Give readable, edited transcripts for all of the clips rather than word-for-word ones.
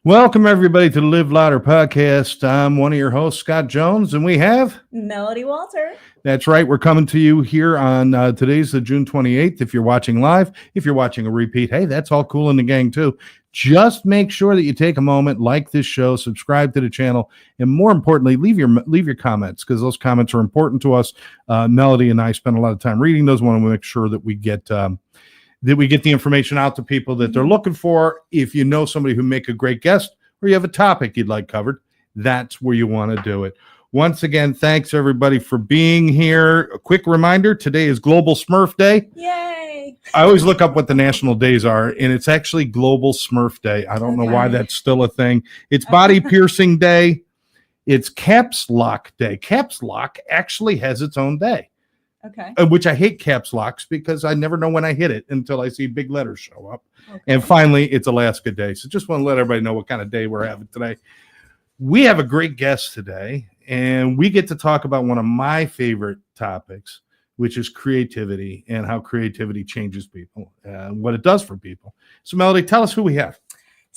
Welcome, everybody, to the Live Louder podcast. I'm one of your hosts, Scott Jones, and we have Melodie Wolter. That's right. We're coming to you here on today's June 28th. If you're watching live, if you're watching a repeat, hey, that's all cool in the gang, too. Just make sure that you take a moment, like this show, subscribe to the channel, and more importantly, leave your comments, because those comments are important to us. Melodie and I spend a lot of time reading those. Want to make sure that we get the information out to people that they're looking for. If you know somebody who make a great guest or you have a topic you'd like covered, that's where you want to do it. Once again, thanks everybody for being here. A quick reminder, today is Global Smurf Day. Yay! I always look up what the national days are, and it's actually Global Smurf Day. I don't know why that's still a thing. It's Body Piercing Day. It's Caps Lock Day. Caps Lock actually has its own day. Okay. Which I hate caps locks because I never know when I hit it until I see big letters show up. Okay. And finally, it's Alaska Day. So just want to let everybody know what kind of day we're having today. We have a great guest today, and we get to talk about one of my favorite topics, which is creativity and how creativity changes people and what it does for people. So, Melodie, tell us who we have.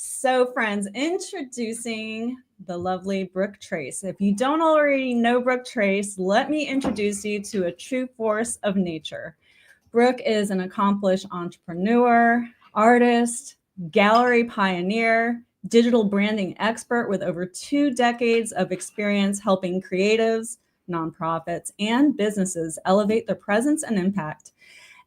So, friends, introducing the lovely Brooke Trace. If you don't already know Brooke Trace, let me introduce you to a true force of nature. Brooke is an accomplished entrepreneur, artist, gallery pioneer, digital branding expert with over 2 decades of experience helping creatives, nonprofits, and businesses elevate their presence and impact.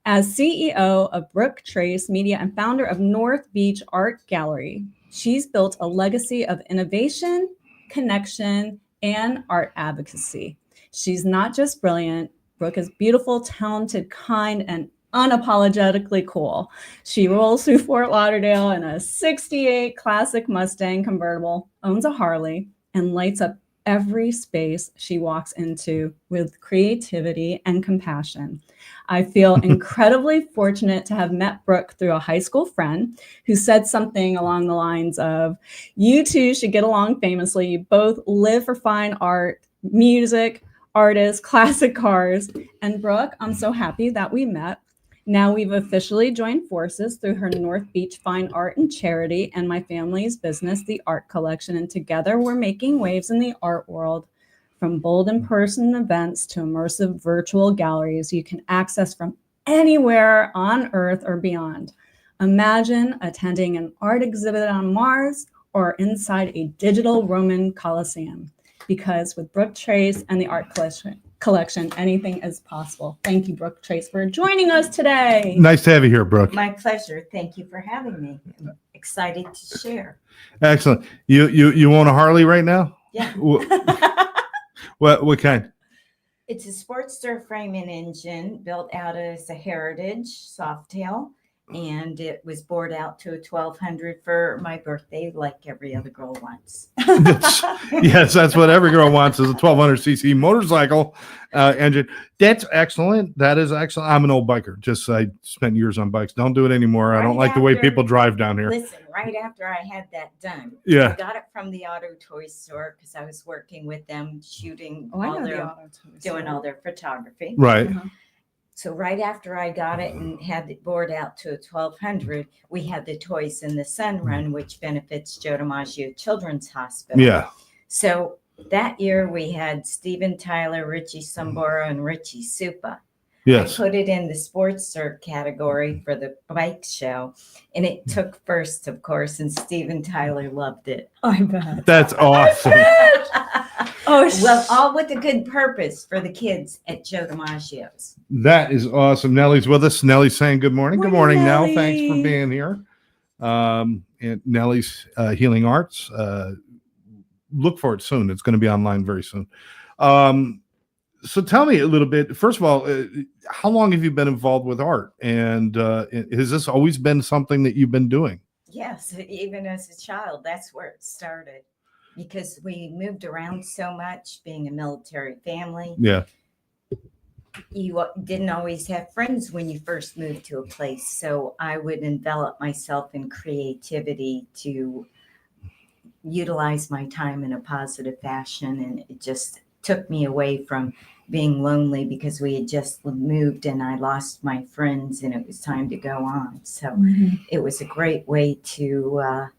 As CEO of Brooke Trace Media and founder of North Beach Art Gallery, she's built a legacy of innovation, connection, and art advocacy. She's not just brilliant. Brooke is beautiful, talented, kind, and unapologetically cool. She rolls through Fort Lauderdale in a 68 classic Mustang convertible, owns a Harley, and lights up every space she walks into with creativity and compassion. I feel incredibly fortunate to have met Brooke through a high school friend who said something along the lines of, "You two should get along famously. You both live for fine art, music, artists, classic cars." And Brooke, I'm so happy that we met. Now we've officially joined forces through her North Beach Fine Art and Charity and my family's business, The Art Collection. And together we're making waves in the art world, from bold in-person events to immersive virtual galleries you can access from anywhere on Earth or beyond. Imagine attending an art exhibit on Mars or inside a digital Roman Colosseum. Because with Brooke Trace and the Art Collection, anything is possible. Thank you, Brooke Trace, for joining us today. Nice to have you here, Brooke. My pleasure. Thank you for having me. I'm excited to share. Excellent. You own a Harley right now? Yeah. What kind? It's a Sportster frame and engine built out as a Heritage Softail, and it was bored out to a 1200 for my birthday, like every other girl wants. Yes, that's what every girl wants, is a 1200cc motorcycle engine. That's excellent. That is excellent. I'm an old biker. I spent years on bikes. Don't do it anymore. I don't like the way people drive down here. Listen, right after I had that done, yeah, I got it from the auto toy store because I was working with them, shooting doing all their photography. Right. Uh-huh. So right after I got it and had it bored out to a 1200, we had the Toys in the Sun run, which benefits Joe DiMaggio Children's Hospital. Yeah. So that year we had Steven Tyler, Richie Sambora, and Richie Supa. Yes. I put it in the sports cert category for the bike show, and it took first, of course, and Steven Tyler loved it. I bet. That's awesome. Well, all with a good purpose for the kids at Joe DiMaggio's. That is awesome. Nellie's with us. Nellie's saying good morning. Good morning, Nell. Thanks for being here. And Nellie's Healing Arts. Look for it soon. It's going to be online very soon. So tell me a little bit. First of all, how long have you been involved with art? And has this always been something that you've been doing? Yes, even as a child, that's where it started. Because we moved around so much, being a military family. Yeah. You didn't always have friends when you first moved to a place. So I would envelop myself in creativity to utilize my time in a positive fashion. And it just took me away from being lonely because we had just moved and I lost my friends and it was time to go on. So it was a great way to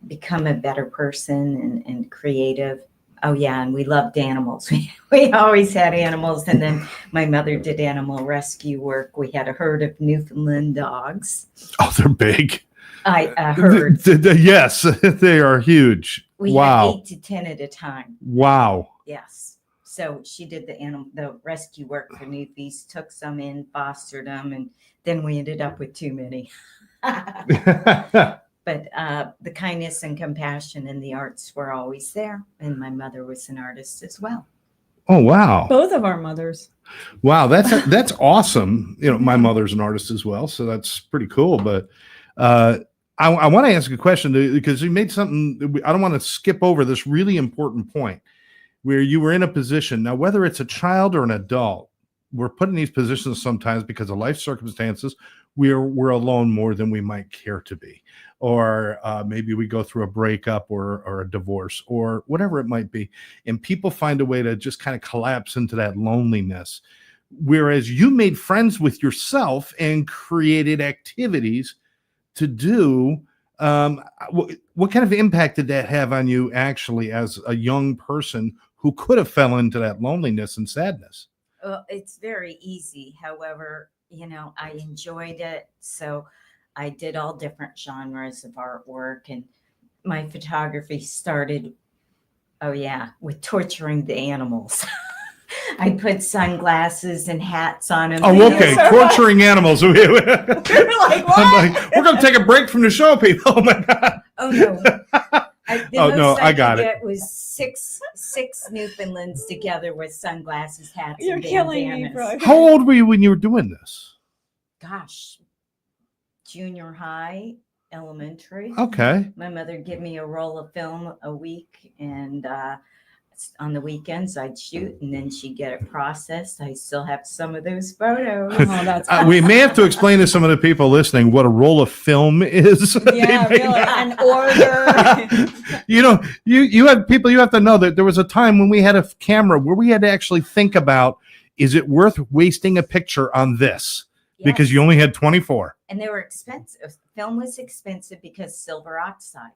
become a better person and creative. Oh yeah, and we loved animals. We always had animals, and then my mother did animal rescue work. We had a herd of Newfoundland dogs. Oh, they're big. A herd. Yes, they are huge. We Wow. had 8 to 10 at a time. Wow. Yes. So she did the rescue work for newfies, took some in, fostered them, and then we ended up with too many. But the kindness and compassion and the arts were always there. And my mother was an artist as well. Oh, wow. Both of our mothers. Wow, that's awesome. You know, my mother's an artist as well, so that's pretty cool. But I want to ask a question because you made something. I don't want to skip over this really important point where you were in a position. Now, whether it's a child or an adult, we're put in these positions sometimes because of life circumstances. We're alone more than we might care to be, or maybe we go through a breakup or a divorce or whatever it might be, and people find a way to just kind of collapse into that loneliness. Whereas you made friends with yourself and created activities to do. What kind of impact did that have on you actually as a young person who could have fell into that loneliness and sadness? It's very easy. However, I enjoyed it. So I did all different genres of artwork, and my photography started, with torturing the animals. I put sunglasses and hats on them. Oh, okay. Torturing animals. We're like, what? I'm like, we're going to take a break from the show, people. Oh, my God. Oh, no. I got it. It was six Newfoundlands together with sunglasses, hats, You're and killing me, bandanas. bro. How old were you when you were doing this? Gosh, junior high, elementary. Okay. My mother gave me a roll of film a week, and on the weekends I'd shoot, and then she'd get it processed. I still have some of those photos. Oh, that's We may have to explain to some of the people listening what a roll of film is. yeah, really. An order. You have people, you have to know that there was a time when we had a camera where we had to actually think about, is it worth wasting a picture on this? Because you only had 24. And they were expensive. Film was expensive because silver oxide.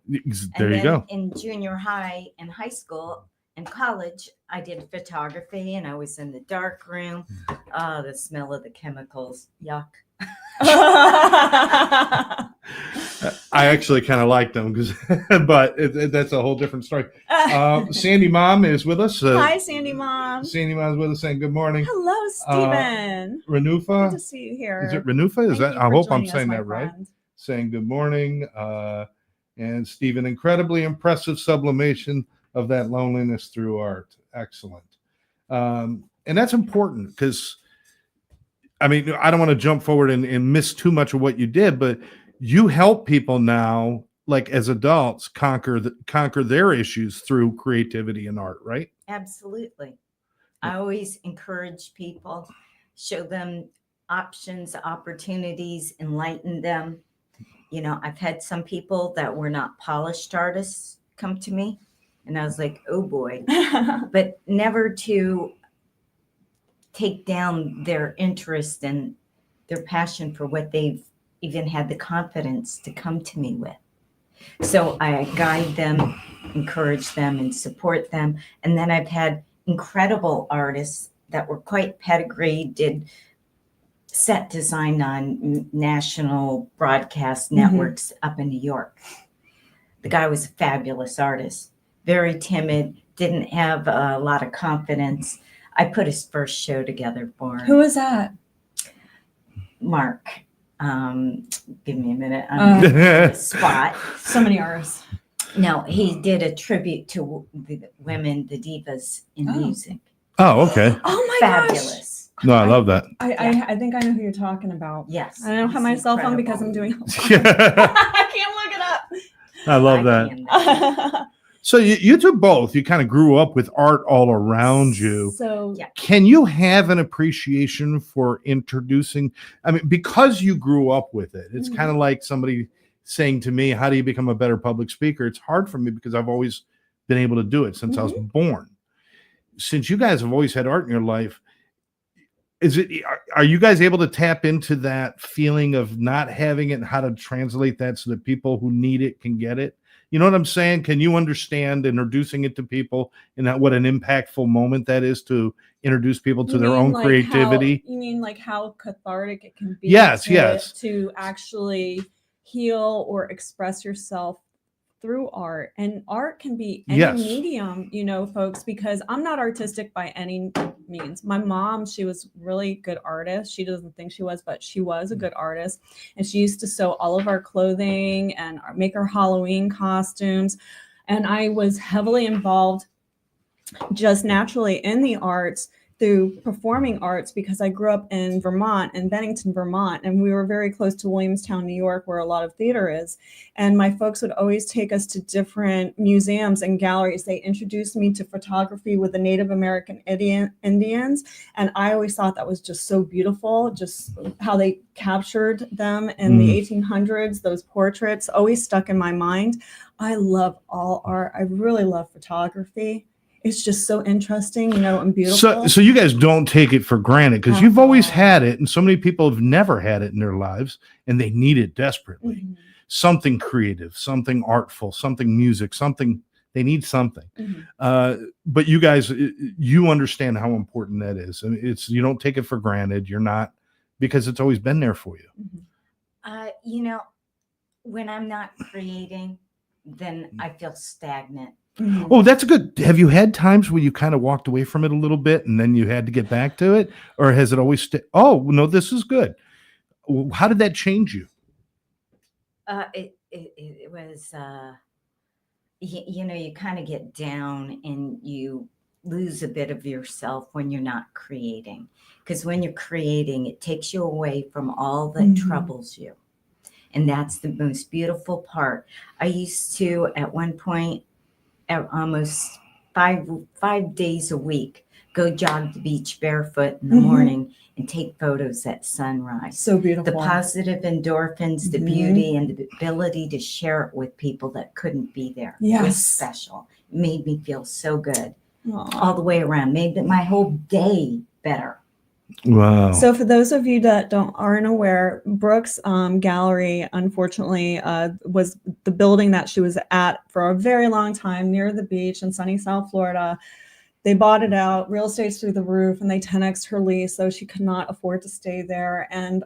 There you go. In junior high and high school and college, I did photography, and I was in the dark room. Oh, the smell of the chemicals. Yuck. I actually kind of like them but that's a whole different story. Sandy Mom is with us. Hi, Sandy Mom. Sandy Mom is with us saying good morning. Hello, Stephen. Renufa. Good to see you here. Is it Renufa? I hope I'm saying that right. Friend. Saying good morning. And Stephen, incredibly impressive sublimation of that loneliness through art. Excellent. And that's important because, I mean, I don't want to jump forward and miss too much of what you did, but you help people now, like as adults, conquer their issues through creativity and art, right? Absolutely. I always encourage people, show them options, opportunities, enlighten them. I've had some people that were not polished artists come to me, and I was like, oh boy, but never to take down their interest and their passion for what they've even had the confidence to come to me with. So I guide them, encourage them, and support them. And then I've had incredible artists that were quite pedigreed, did set design on national broadcast networks up in New York. The guy was a fabulous artist, very timid, didn't have a lot of confidence. I put his first show together for him. Who is that? Mark. Give me a minute. I'm on the spot. So many R's. No, he did a tribute to the women, the divas in music. Oh, okay. Oh my Fabulous. gosh. No, I love that. I think I know who you're talking about. Yes. I don't have my cell phone because I'm doing I I can't look it up. love that. So you two both, you kind of grew up with art all around you. So Yeah. Can you have an appreciation for introducing, I mean, because you grew up with it, it's kind of like somebody saying to me, how do you become a better public speaker? It's hard for me because I've always been able to do it since I was born. Since you guys have always had art in your life, are you guys able to tap into that feeling of not having it and how to translate that so that people who need it can get it? You know what I'm saying? Can you understand introducing it to people and that what an impactful moment that is to introduce people to You their mean own like creativity? you mean like how cathartic it can be Yes, yes. to actually heal or express yourself through art. And art can be any Yes. medium, folks, because I'm not artistic by any means. My mom, she was really good artist. She doesn't think she was, but she was a good artist. And she used to sew all of our clothing and make our Halloween costumes. And I was heavily involved just naturally in the arts through performing arts because I grew up in Vermont, in Bennington, Vermont, and we were very close to Williamstown, New York, where a lot of theater is. And my folks would always take us to different museums and galleries. They introduced me to photography with the Native American Indians, and I always thought that was just so beautiful, just how they captured them in the 1800s. Those portraits always stuck in my mind. I love all art. I really love photography. It's just so interesting, and beautiful. So you guys don't take it for granted because you've always had it, and so many people have never had it in their lives, and they need it desperately. Mm-hmm. Something creative, something artful, something music, something. They need something. Mm-hmm. But you guys, you understand how important that is, and you don't take it for granted. You're not, because it's always been there for you. Mm-hmm. When I'm not creating, then I feel stagnant. Mm-hmm. Oh, that's good. Have you had times where you kind of walked away from it a little bit and then you had to get back to it? Or has it always oh, no, this is good. How did that change you? It was, you kind of get down and you lose a bit of yourself when you're not creating. Because when you're creating, it takes you away from all that troubles you. And that's the most beautiful part. I used to, at one point, almost five days a week, go jog the beach barefoot in the morning and take photos at sunrise. So beautiful. The positive endorphins, the beauty, and the ability to share it with people that couldn't be there was special. It made me feel so good. Aww. All the way around. Made my whole day better. Wow. So for those of you that aren't aware, Brooke's gallery, unfortunately, was the building that she was at for a very long time near the beach in sunny South Florida. They bought it out, real estate's through the roof, and they 10x'd her lease, so she could not afford to stay there. And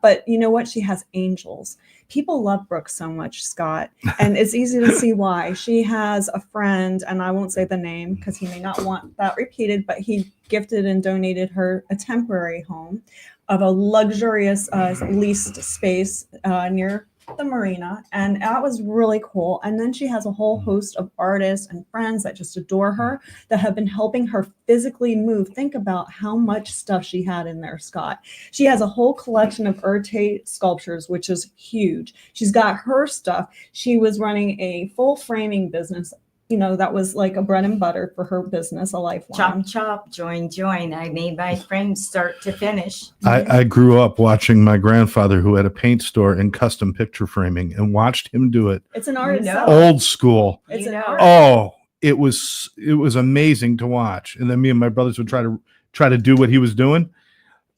but you know what? She has angels. People love Brooke so much, Scott, and it's easy to see why. She has a friend, and I won't say the name because he may not want that repeated, but he gifted and donated her a temporary home of a luxurious leased space near the marina, and that was really cool. And then she has a whole host of artists and friends that just adore her, that have been helping her physically move. Think about how much stuff she had in there, Scott. She has a whole collection of Erte sculptures, which is huge. She's got her stuff. She was running a full framing business, that was like a bread and butter for her business, a lifeline. Chop, chop, join, join. I made my frames start to finish. I grew up watching my grandfather, who had a paint store and custom picture framing, and watched him do it. It's an art itself. Old school. It's an art. Oh, it was amazing to watch. And then me and my brothers would try to do what he was doing.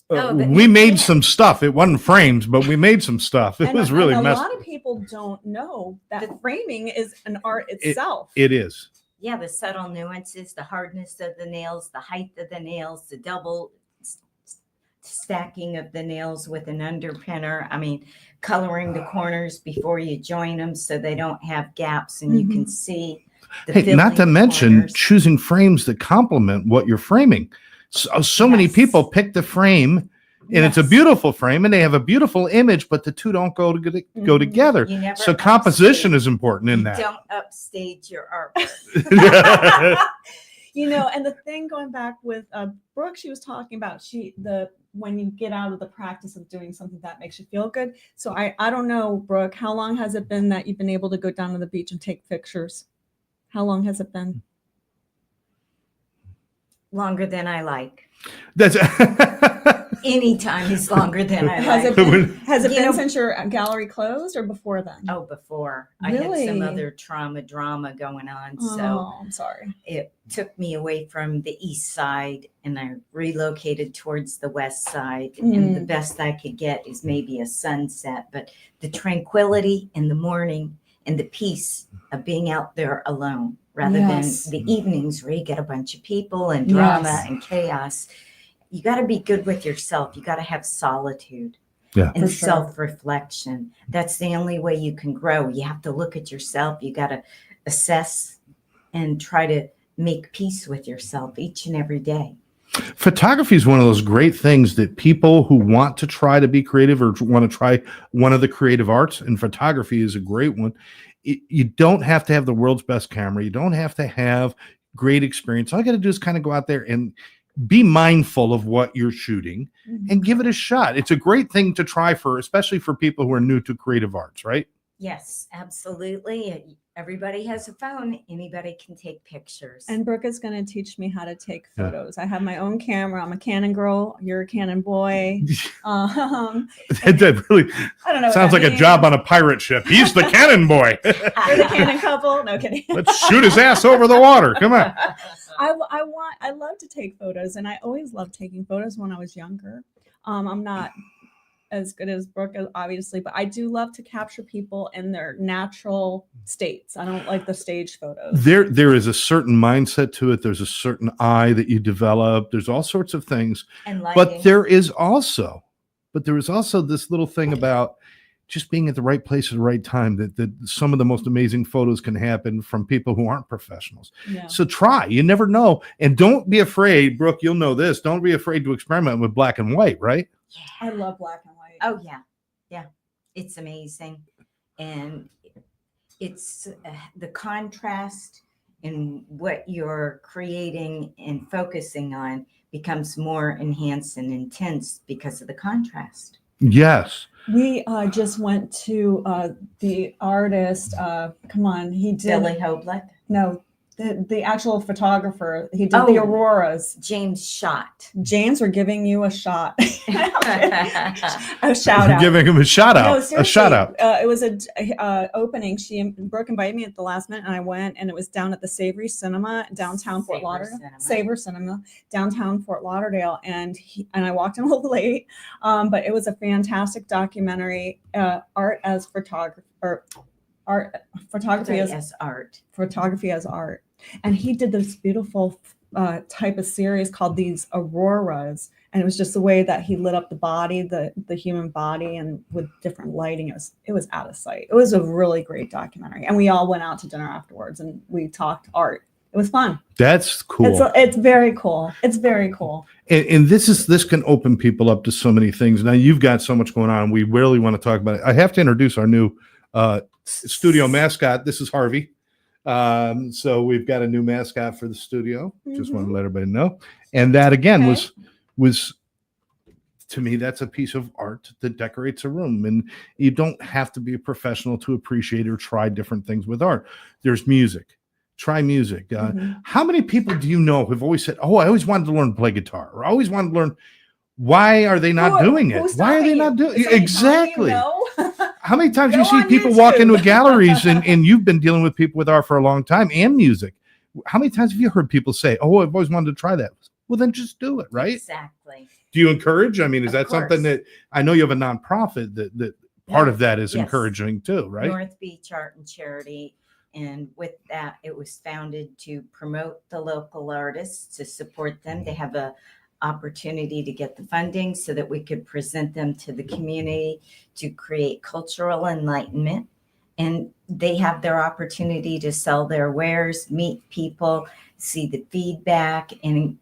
We made some stuff. It wasn't frames, but we made some stuff. It was really messy. A lot of people don't know that framing is an art itself. It is. Yeah, the subtle nuances, the hardness of the nails, the height of the nails, the double stacking of the nails with an underpinner. I mean, coloring the corners before you join them so they don't have gaps and you can see the not to mention corners. Choosing frames that complement what you're framing. So many people pick the frame, and it's a beautiful frame, and they have a beautiful image, but the two don't go together. So composition is important in that. Don't upstage your art. And the thing going back with Brooke, she was talking about when you get out of the practice of doing something that makes you feel good. So I don't know, Brooke, how long has it been that you've been able to go down to the beach and take pictures? How long has it been? Longer than I like. That's Any time is longer than I Has like. Has it been since your gallery closed or before then? Oh, before. Really? I had some other drama going on. So I'm sorry. It took me away from the east side, and I relocated towards the west side. And the best I could get is maybe a sunset, but the tranquility in the morning and the peace of being out there alone rather Yes. than the evenings where you get a bunch of people and drama Yes. and chaos. You got to be good with yourself. You got to have solitude Yeah. and For sure. self-reflection. That's the only way you can grow. You have to look at yourself. You got to assess and try to make peace with yourself each and every day. Photography is one of those great things that people who want to try to be creative or want to try one of the creative arts, and photography is a great one. You don't have to have the world's best camera. You don't have to have great experience. All you got to do is kind of go out there and be mindful of what you're shooting and give it a shot. It's a great thing to try for, especially for people who are new to creative arts, right? Yes, absolutely. Everybody has a phone. Anybody can take pictures. And Brooke is going to teach me how to take photos. I have my own camera. I'm a Canon girl. You're a Canon boy. That really I don't know. sounds like a job on a pirate ship. He's the cannon boy. You're the Canon couple. No kidding. Let's shoot his ass over the water. Come on. I love to take photos, and I always loved taking photos when I was younger. I'm not as good as Brooke, obviously, but I do love to capture people in their natural states. I don't like the stage photos. There is a certain mindset to it. There's a certain eye that you develop. There's all sorts of things. And But lighting. there is also this little thing about just being at the right place at the right time that some of the most amazing photos can happen from people who aren't professionals. Yeah. So try. You never know. And don't be afraid, Brooke, you'll know this. Don't be afraid to experiment with black and white, right? I love black and white. Oh, yeah. Yeah. It's amazing. And it's the contrast in what you're creating and focusing on becomes more enhanced and intense because of the contrast. Yes. We just went to the artist. Come on, he did. Billy Hoblet. No, the actual photographer. He did the auroras. James Schott. James, we're giving you a shot. A shout out. Giving him a shout out. No, a seriously, shout out. It was a opening. Brooke invited me at the last minute, and I went, and it was down at the Savory Cinema downtown Fort Lauderdale. Savor Cinema downtown Fort Lauderdale, and I walked in a little late, but it was a fantastic documentary. Art as photography, or photography as art. Photography as art, and he did this beautiful type of series called these auroras. And it was just the way that he lit up the body, the human body, and with different lighting. It was out of sight. It was a really great documentary. And we all went out to dinner afterwards and we talked art. It was fun. That's cool. It's very cool. It's very cool. And this can open people up to so many things. Now you've got so much going on. We really want to talk about it. I have to introduce our new studio mascot. This is Harvey. So we've got a new mascot for the studio. Just want to let everybody know. And that again was to me, that's a piece of art that decorates a room. And you don't have to be a professional to appreciate or try different things with art. There's music. Try music. How many people do you know have always said, "Oh, I always wanted to learn to play guitar," or "I always wanted to learn"? Why are they not doing it? Why are they not doing it? Exactly. How many times do you see people walk into galleries and you've been dealing with people with art for a long time and music? How many times have you heard people say, "Oh, I've always wanted to try that"? Well, then just do it, right? Exactly. Do you encourage? I mean, is that something course. that I know you have a nonprofit that part of that is encouraging too, right? North Beach Art and Charity. And with that, it was founded to promote the local artists, to support them. They have a opportunity to get the funding so that we could present them to the community to create cultural enlightenment. And they have their opportunity to sell their wares, meet people, see the feedback, and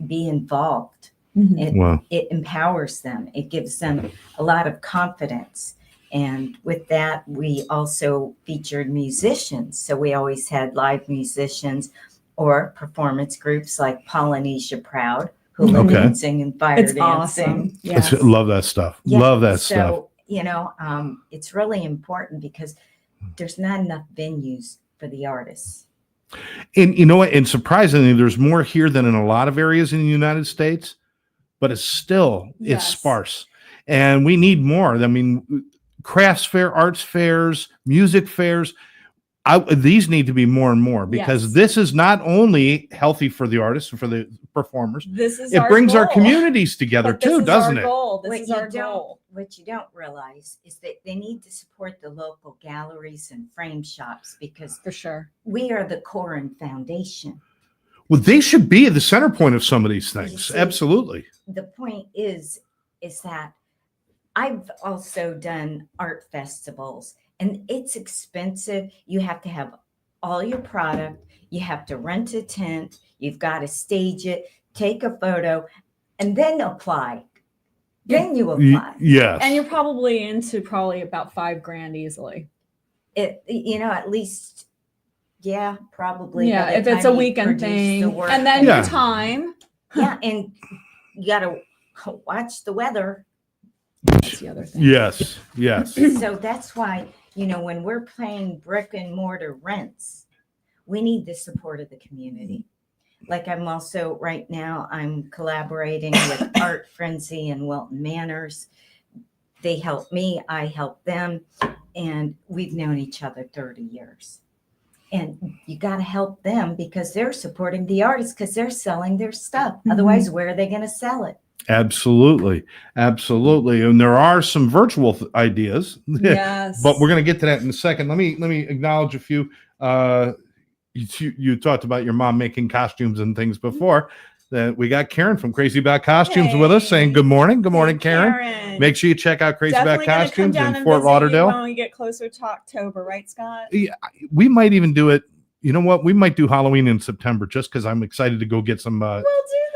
be involved. It empowers them. It gives them a lot of confidence. And with that, we also featured musicians. So we always had live musicians or performance groups like Polynesia Proud, who live dancing and fire it's dancing. Awesome. Yes. Love that stuff. Yeah. Love that So, stuff. It's really important because there's not enough venues for the artists. And you know what? And surprisingly, there's more here than in a lot of areas in the United States, but it's sparse. And we need more. I mean, crafts fair, arts fairs, music fairs. These need to be more and more because this is not only healthy for the artists and for the performers. It brings our communities together too, doesn't it? This is our goal. what you don't realize is that they need to support the local galleries and frame shops because For sure. we are the core and foundation. Well, they should be the center point of some of these things. see, Absolutely. The point is that I've also done art festivals, and it's expensive. You have to have all your product. You have to rent a tent. You've got to stage it, take a photo, and then apply. Then you apply. Yes. And you're probably into about $5,000 easily. At least, yeah, probably. Yeah, by the if it's time a you weekend produce thing. the work. And then Yeah. your time. Yeah, and you got to watch the weather. That's the other thing. Yes. Yes. So that's why, when we're paying brick and mortar rents, we need the support of the community. Like I'm also right now, I'm collaborating with Art Frenzy and Wilton Manors. They help me, I help them, and we've known each other 30 years. And you got to help them because they're supporting the artists because they're selling their stuff. Mhm. Otherwise, where are they going to sell it? Absolutely. Absolutely. And there are some virtual ideas. Yes. But we're going to get to that in a second. Let me acknowledge a few. You talked about your mom making costumes and things before. That we got Karen from Crazy About Costumes with us saying good morning. Good morning, Karen. Make sure you check out Crazy Definitely About gonna come Costumes down in and Fort visit you Lauderdale. when we get closer to October, right, Scott? Yeah, we might even do it. You know what? We might do Halloween in September just because I'm excited to go get some. We'll do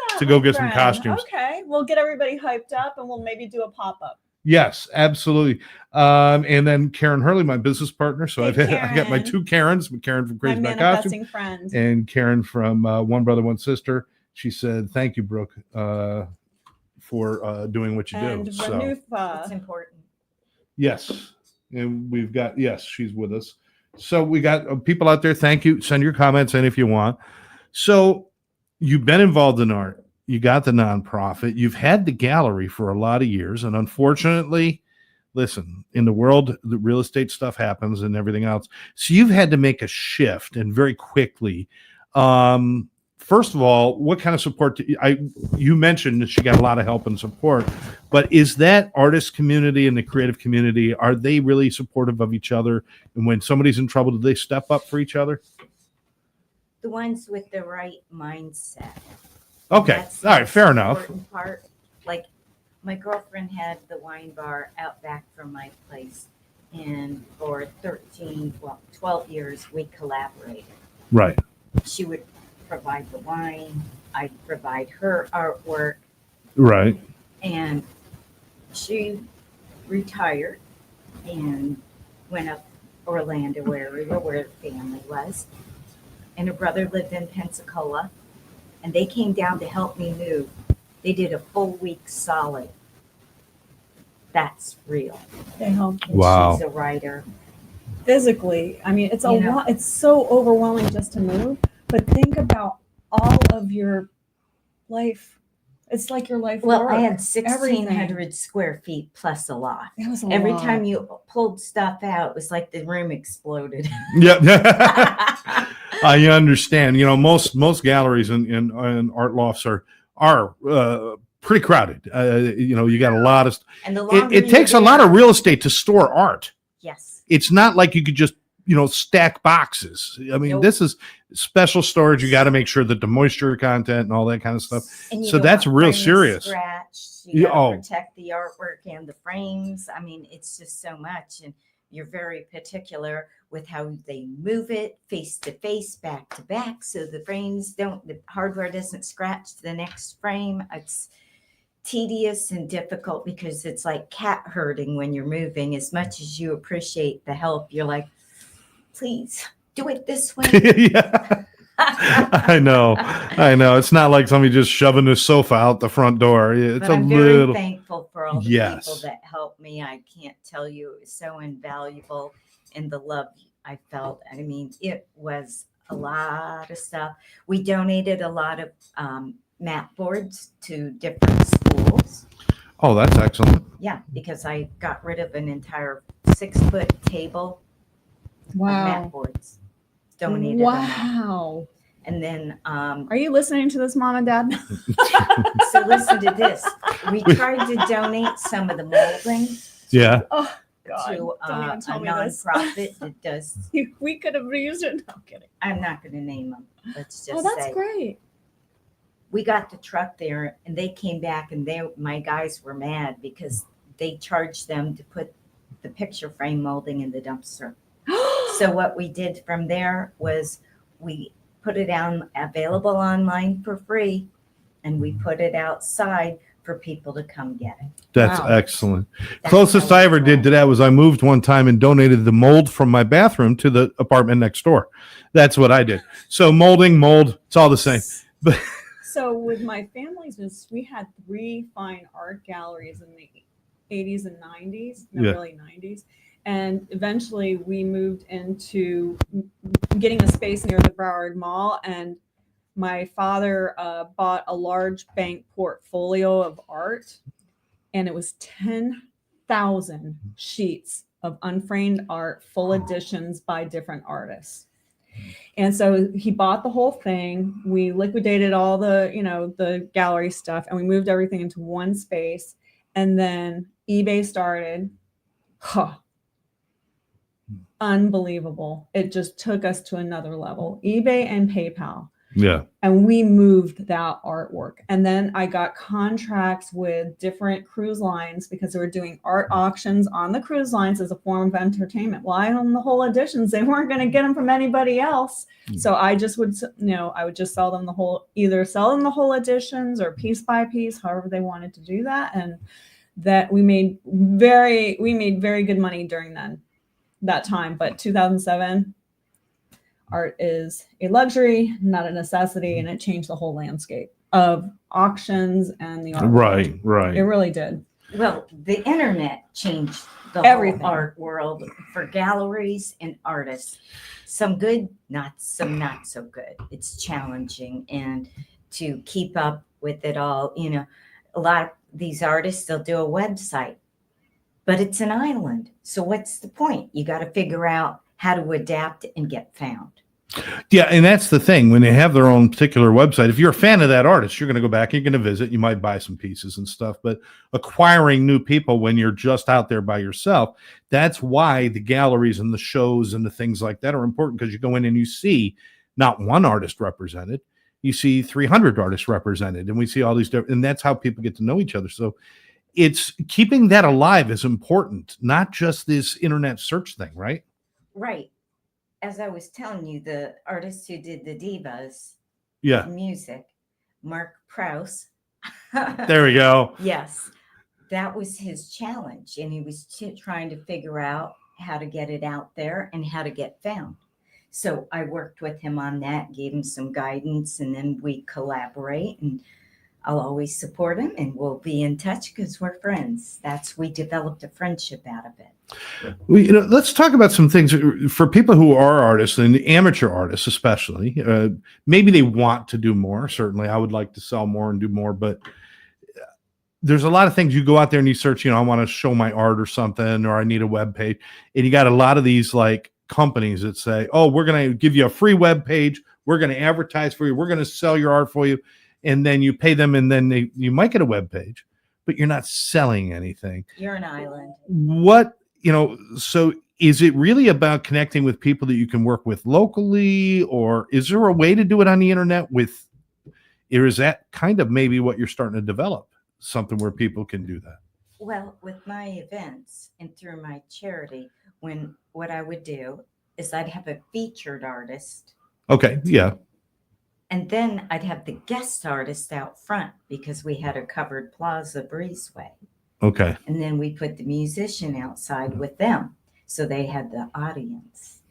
that. To go my get some friend. costumes. Okay, we'll get everybody hyped up, and we'll maybe do a pop up. Yes, absolutely. And then Karen Hurley, my business partner. So Hey, I got my Karen. two Karens, Karen from My Crazy About Costumes manifesting friend. and Karen from One Brother, One Sister. She said, "Thank you, Brooke, for doing what you And do." So Ranufa. It's important. yes, and we've got she's with us. So we got people out there. Thank you. Send your comments in if you want. So you've been involved in art. You got the nonprofit. You've had the gallery for a lot of years, and unfortunately, listen, in the world, the real estate stuff happens and everything else. So you've had to make a shift, and very quickly. First of all, what kind of support? You mentioned that she got a lot of help and support, but is that artist community and the creative community, are they really supportive of each other? And when somebody's in trouble, do they step up for each other? The ones with the right mindset. Okay, That's all right, the fair enough. important part. Like my girlfriend had the wine bar out back from my place, and for 12 years we collaborated. Right. She would provide the wine, I'd provide her artwork, Right. and she retired and went up Orlando area where her family was, and her brother lived in Pensacola, and they came down to help me move. They did a full week solid. That's real. They help And Wow. She's a writer. physically. I mean, it's a You know. lot. It's so overwhelming just to move. But think about all of your life. It's like your life. Well, work, I had everything. 1,600 square feet plus a lot. It was a Every lot. time you pulled stuff out, it was like the room exploded. Yep. I understand. Most galleries and art lofts are pretty crowded. You got a lot of. And the longer It takes a lot of real estate to store art. Yes. It's not like you could just stack boxes. I mean, Nope. this is special storage. You got to make sure that the moisture content and all that kind of stuff. And you So don't that's want real frames serious. Scratched. Yeah, You gotta oh. protect the artwork and the frames. I mean, it's just so much, and you're very particular with how they move it face to face, back to back, so the hardware doesn't scratch the next frame. It's tedious and difficult because it's like cat herding when you're moving. As much as you appreciate the help, you're like, please do it this way. Yeah. I know. It's not like somebody just shoving the sofa out the front door. It's But a I'm little. very thankful for all the Yes. people that helped me. I can't tell you, it was so invaluable, and the love I felt. I mean, it was a lot of stuff. We donated a lot of mat boards to different schools. Oh, that's excellent. Yeah, because I got rid of an entire 6-foot table of Wow. mat boards. Donated them out. Wow. And then, Are you listening to this, Mom and Dad? so listen to this. We tried to donate some of the molding Yeah. Oh, God. to Don't even a tell me this. nonprofit that does. We could have used it. No, I'm kidding. I'm not going to name them. Let's just Oh, that's say great. we got the truck there, and they came back, and my guys were mad because they charged them to put the picture frame molding in the dumpster. So what we did from there was we put it on available online for free, and we put it outside for people to come get it. That's Wow. excellent. That's Closest how I we ever did roll. to that was I moved one time and donated the mold from my bathroom to the apartment next door. That's what I did. So mold, it's all the same. But So with my family's business, we had 3 fine art galleries in the 80s and 90s, Yeah. really 90s. And eventually we moved into getting a space near the Broward Mall. And my father bought a large bank portfolio of art, and it was 10,000 sheets of unframed art, full editions by different artists. And so he bought the whole thing. We liquidated all the, the gallery stuff, and we moved everything into one space. And then eBay started. Unbelievable. It just took us to another level. eBay and PayPal. yeah. And we moved that artwork. And then I got contracts with different cruise lines because they were doing art auctions on the cruise lines as a form of entertainment. Well, I own the whole editions. They weren't going to get them from anybody else. So I just would, I would just sell them either sell them the whole editions or piece by piece, however they wanted to do that. And that we made very good money during that time. But 2007, art is a luxury, not a necessity, and it changed the whole landscape of auctions and the art world. Right. It really did. Well, the internet changed the Everything. whole art world for galleries and artists. Some good, some not so good. It's challenging, and to keep up with it all, a lot of these artists, they'll do a website, but it's an island. So what's the point? You got to figure out how to adapt and get found. Yeah, and that's the thing. When they have their own particular website, if you're a fan of that artist, you're going to go back, you're going to visit, you might buy some pieces and stuff. But acquiring new people when you're just out there by yourself, that's why the galleries and the shows and the things like that are important, because you go in and you see not one artist represented, you see 300 artists represented, and we see all these different, and that's how people get to know each other. So it's keeping that alive is important, not just this internet search thing, right? Right. As I was telling you, the artist who did the divas Yeah. music, Mark Prowse. There we go. Yes, that was his challenge, and he was trying to figure out how to get it out there and how to get found. So I worked with him on that, gave him some guidance, and then we collaborate, and I'll always support him, and we'll be in touch because we're friends. We developed a friendship out of it. Well, let's talk about some things for people who are artists and amateur artists, especially. Maybe they want to do more. Certainly, I would like to sell more and do more, but there's a lot of things you go out there and you search. I want to show my art or something, or I need a web page, and you got a lot of these like companies that say, "Oh, we're going to give you a free web page. We're going to advertise for you. We're going to sell your art for you," and then you pay them, and then you might get a web page, but you're not selling anything. You're an island. So is it really about connecting with people that you can work with locally, or is there a way to do it on the internet or is that kind of maybe what you're starting to develop, something where people can do that? Well, with my events and through my charity, what I would do is I'd have a featured artist. Okay. Yeah. And then I'd have the guest artist out front because we had a covered plaza breezeway. Okay. And then we put the musician outside with them. So they had the audience.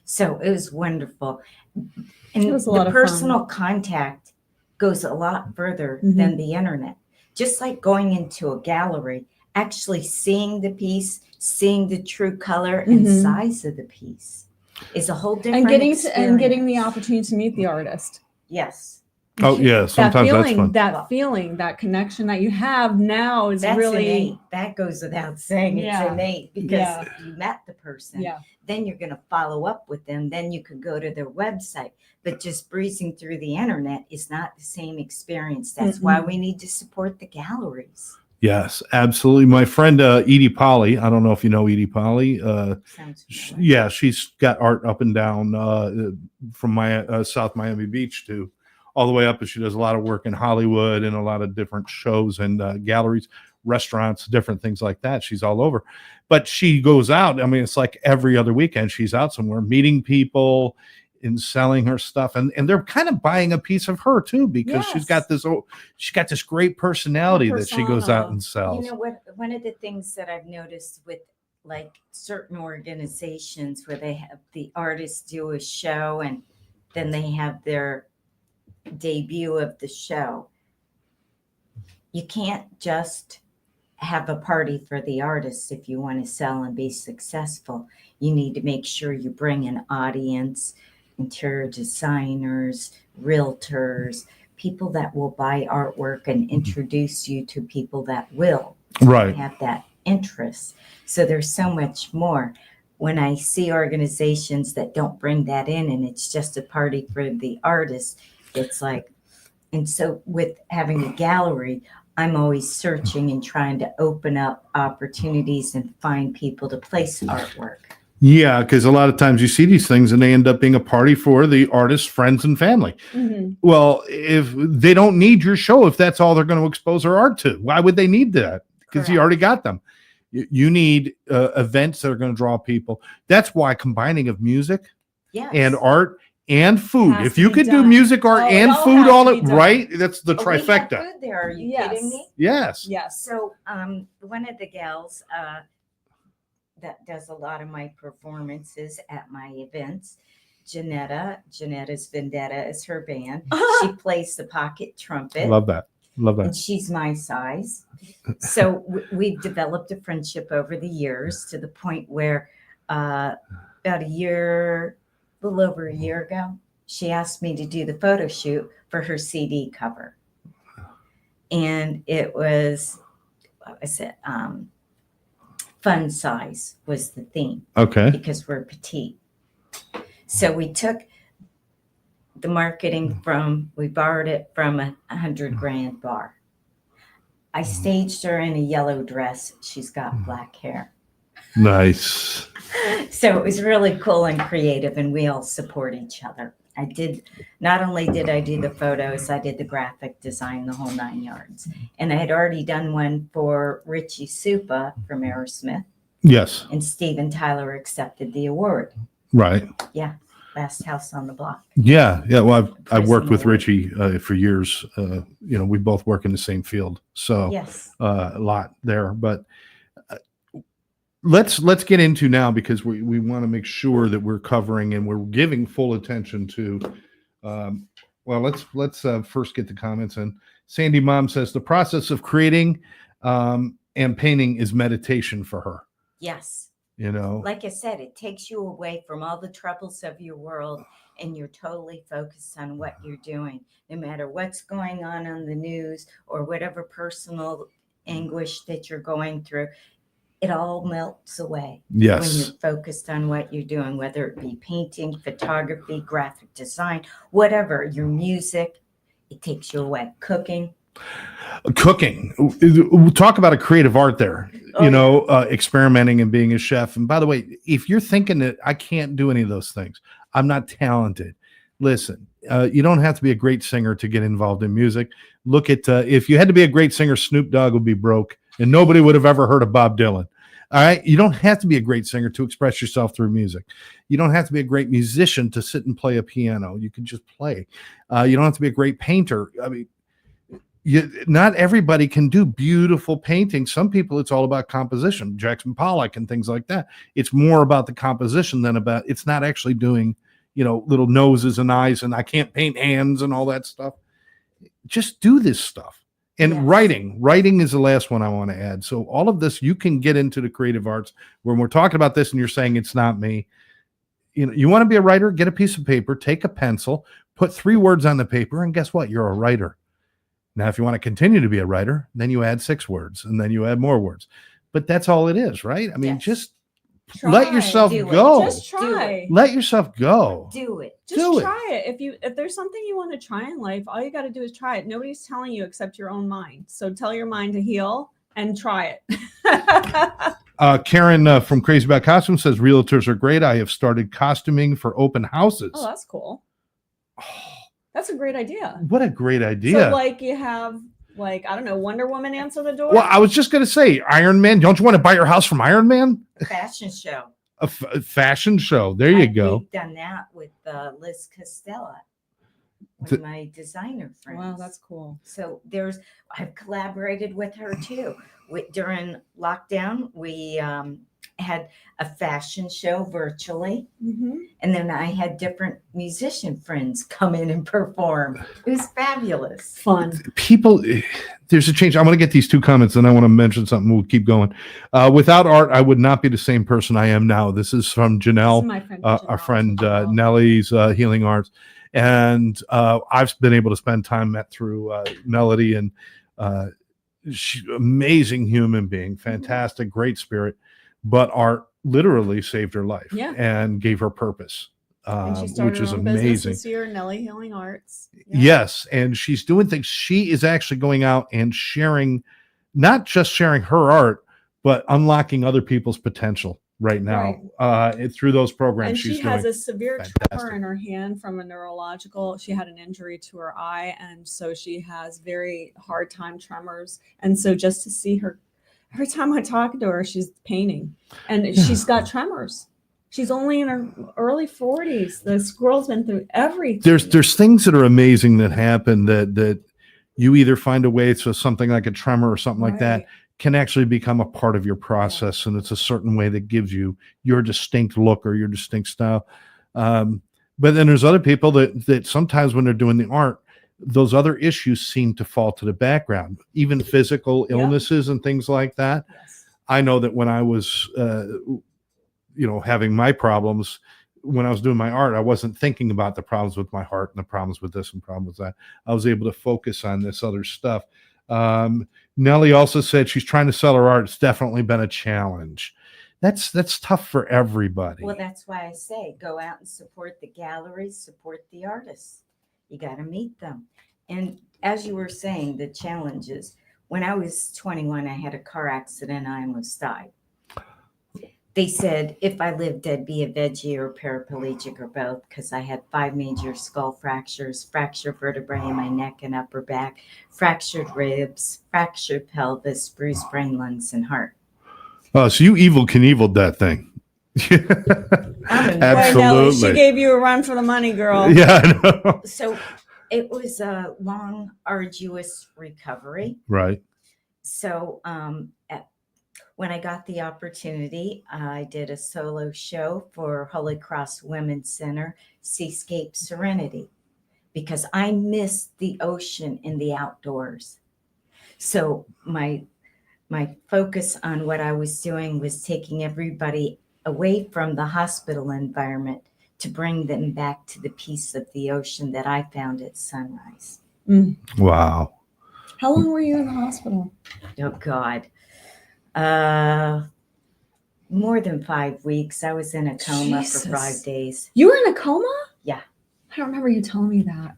So it was wonderful. And It was a lot the of fun. personal contact goes a lot further than the internet. Just like going into a gallery, actually seeing the piece, seeing the true color and size of the piece is a whole different experience. And getting the opportunity to meet the artist. Yes. Oh yeah, sometimes that's fun. That connection that you have now is That's really innate. That goes without saying. Yeah. It's innate because Yeah. you met the person. yeah. Then you're going to follow up with them. Then you could go to their website. But just breezing through the internet is not the same experience. That's why we need to support the galleries. Yes, absolutely. My friend Edie Py, I don't know if you know Edie Py. Sounds Yeah, she's got art up and down from South Miami Beach to all the way up. And she does a lot of work in Hollywood and a lot of different shows and galleries, restaurants, different things like that. She's all over. But she goes out. I mean, it's like every other weekend she's out somewhere meeting people and selling her stuff. And they're kind of buying a piece of her too, because she's got this great personality that she goes out and sells. You know what? One of the things that I've noticed with like certain organizations where they have the artists do a show and then they have their debut of the show. You can't just have a party for the artists if you want to sell and be successful. You need to make sure you bring an audience, interior designers, realtors, people that will buy artwork and introduce you to people that will have that interest. So there's so much more. When I see organizations that don't bring that in and it's just a party for the artists, it's like, and so with having a gallery, I'm always searching and trying to open up opportunities and find people to place artwork. Yeah, because a lot of times you see these things and they end up being a party for the artist's friends and family. Mm-hmm. Well, if they don't need your show, if that's all they're going to expose their art to, why would they need that? Because you already got them. You need events that are going to draw people. That's why combining of music and art and food. If you could do music, art, and food all at right, that's the trifecta. We have food there. Are you kidding me? Yes. Yes. So one of the gals that does a lot of my performances at my events, Janetta's Vendetta is her band. She plays the pocket trumpet. Love that. And she's my size. So we've developed a friendship over the years to the point where about a little over a year ago, she asked me to do the photo shoot for her CD cover. And it was, what was it? Fun size was the theme. Okay. Because we're petite. So we took the marketing we borrowed it from a $100,000 bar. I staged her in a yellow dress. She's got black hair. Nice. So it was really cool and creative, and we all support each other. Not only did I do the photos, I did the graphic design, the whole 9 yards. And I had already done one for Richie Supa from Aerosmith. Yes. And Steven Tyler accepted the award. Right. Yeah. Last house on the block. Yeah. Well, I've worked with Richie for years. We both work in the same field, so yes, a lot there. But let's get into now, because we want to make sure that we're covering and we're giving full attention to. Let's first get the comments in. Sandy Mom says the process of creating and painting is meditation for her. Yes. Like I said, it takes you away from all the troubles of your world, and you're totally focused on what you're doing, no matter what's going on the news or whatever personal anguish that you're going through. It all melts away when you're focused on what you're doing, whether it be painting, photography, graphic design, whatever, your music, it takes you away. Cooking. Talk about a creative art there. Experimenting and being a chef. And by the way, if you're thinking that I can't do any of those things, I'm not talented, listen, you don't have to be a great singer to get involved in music. Look at if you had to be a great singer, Snoop Dogg would be broke and nobody would have ever heard of Bob Dylan. All right. You don't have to be a great singer to express yourself through music. You don't have to be a great musician to sit and play a piano. You can just play. You don't have to be a great painter. I mean, not everybody can do beautiful paintings. Some people, it's all about composition, Jackson Pollock and things like that. It's more about the composition than it's not actually doing, little noses and eyes, and I can't paint hands and all that stuff. Just do this stuff. And writing is the last one I want to add. So all of this, you can get into the creative arts. When we're talking about this and you're saying it's not me, you want to be a writer, get a piece of paper, take a pencil, put 3 words on the paper, and guess what? You're a writer. Now, if you want to continue to be a writer, then you add 6 words, and then you add more words. But that's all it is, right? I mean, Yes. just Try. let yourself Do it. go. Just try. Let yourself go. Do it. Just Do it. try it. If there's something you want to try in life, all you got to do is try it. Nobody's telling you except your own mind. So tell your mind to heal and try it. Karen from Crazy About Costumes says realtors are great. I have started costuming for open houses. Oh, that's cool. That's a great idea. What a great idea. So like you have I don't know, Wonder Woman answer the door. Well, I was just going to say, Iron Man. Don't you want to buy your house from Iron Man? Fashion show. A fashion show. There you go. We've done that with Liz Costella, one of my designer friends. Wow, that's cool. So I've collaborated with her too. During lockdown, we had a fashion show virtually. Mm-hmm. And then I had different musician friends come in and perform. It was fabulous. Fun. People, there's a change. I want to get these 2 comments, and I want to mention something. We'll keep going. Without art, I would not be the same person I am now. This is from Janelle, This is my friend, our friend Nellie's Healing Arts. And I've been able to spend time through Melody, and she's an amazing human being, fantastic, great spirit. But art literally saved her life and gave her purpose, and she started which is her own business amazing. this year, Nellie Healing Arts. Yeah. Yes, and she's doing things. She is actually going out and sharing, not just sharing her art, but unlocking other people's potential right now through those programs. And she's she has doing. a severe Fantastic. tremor in her hand from a neurological. She had an injury to her eye, and so she has very hard time tremors. And so just to see her, every time I talk to her, she's painting, and she's got tremors. She's only in her early 40s. This girl's been through everything. There's things that are amazing that happen that you either find a way so something like a tremor or something like that can actually become a part of your process, and it's a certain way that gives you your distinct look or your distinct style. But then there's other people that sometimes when they're doing the art, those other issues seem to fall to the background, even physical illnesses and things like that. Yes. I know that when I was, having my problems, when I was doing my art, I wasn't thinking about the problems with my heart and the problems with this and problems with that. I was able to focus on this other stuff. Nellie also said she's trying to sell her art. It's definitely been a challenge. That's tough for everybody. Well, that's why I say go out and support the galleries, support the artists. You got to meet them. And as you were saying, the challenges. When I was 21, I had a car accident. I almost died. They said if I lived, I'd be a veggie or paraplegic or both, because I had 5 major skull fractures, fractured vertebrae in my neck and upper back, fractured ribs, fractured pelvis, bruised brain, lungs, and heart. Oh, so you Evil Knieveled that thing. Absolutely. She gave you a run for the money, girl. Yeah, I know. So it was a long, arduous recovery. Right. So when I got the opportunity, I did a solo show for Holy Cross Women's Center, Seascape Serenity, because I missed the ocean and the outdoors. So my focus on what I was doing was taking everybody away from the hospital environment to bring them back to the peace of the ocean that I found at sunrise. Wow. How long were you in the hospital? Oh, God. More than 5 weeks. I was in a coma Jesus. for 5 days. You were in a coma? Yeah. I don't remember you telling me that.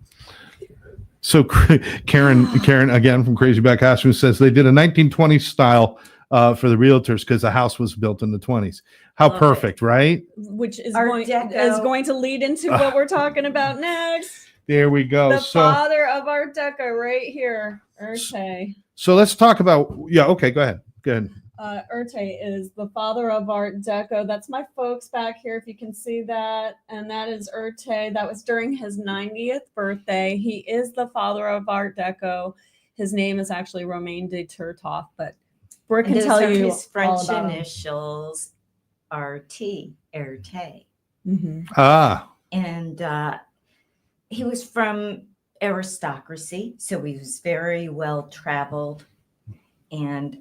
So Karen again from Crazy About Costumes says they did a 1920s style for the realtors because the house was built in the 20s. How Love perfect, right? Which is Art Deco. going to lead into what we're talking about next. There we go. The father of Art Deco right here, Urte. So let's talk about, okay, go ahead. Urte is the father of Art Deco. That's my folks back here, if you can see that. And that is Urte. That was during his 90th birthday. He is the father of Art Deco. His name is actually Romain de Turtoff, but Brooke can tell you his French all about initials, RT, Urte. Mm-hmm. And he was from aristocracy, so he was very well traveled, and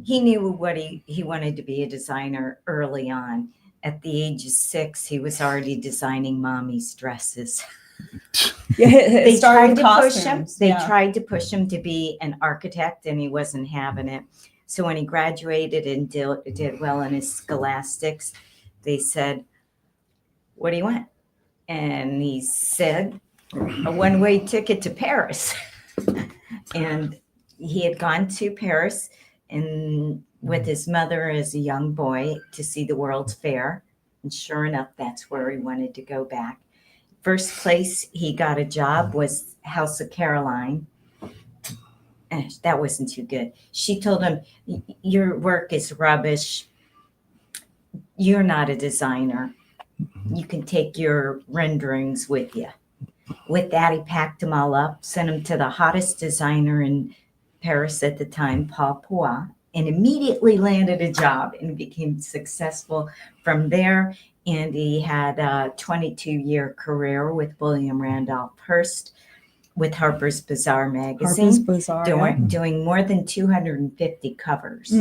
he knew what he wanted to be a designer early on. At the age of 6, he was already designing mommy's dresses. Yeah, They it started tried with to push him. costumes. They Yeah. tried to push him to be an architect, and he wasn't having it. So when he graduated and did well in his scholastics, they said, "What do you want?" And he said, "A one-way ticket to Paris." And he had gone to Paris and with his mother as a young boy to see the World's Fair. And sure enough, that's where he wanted to go back. First place he got a job was House of Caroline. And that wasn't too good. She told him, "Your work is rubbish. You're not a designer. You can take your renderings with you." With that, he packed them all up, sent them to the hottest designer in Paris at the time, Paul Poix, and immediately landed a job and became successful from there. And he had a 22-year career with William Randolph Hearst, with Harper's Bazaar magazine, Harper's Bazaar. doing more than 250 covers.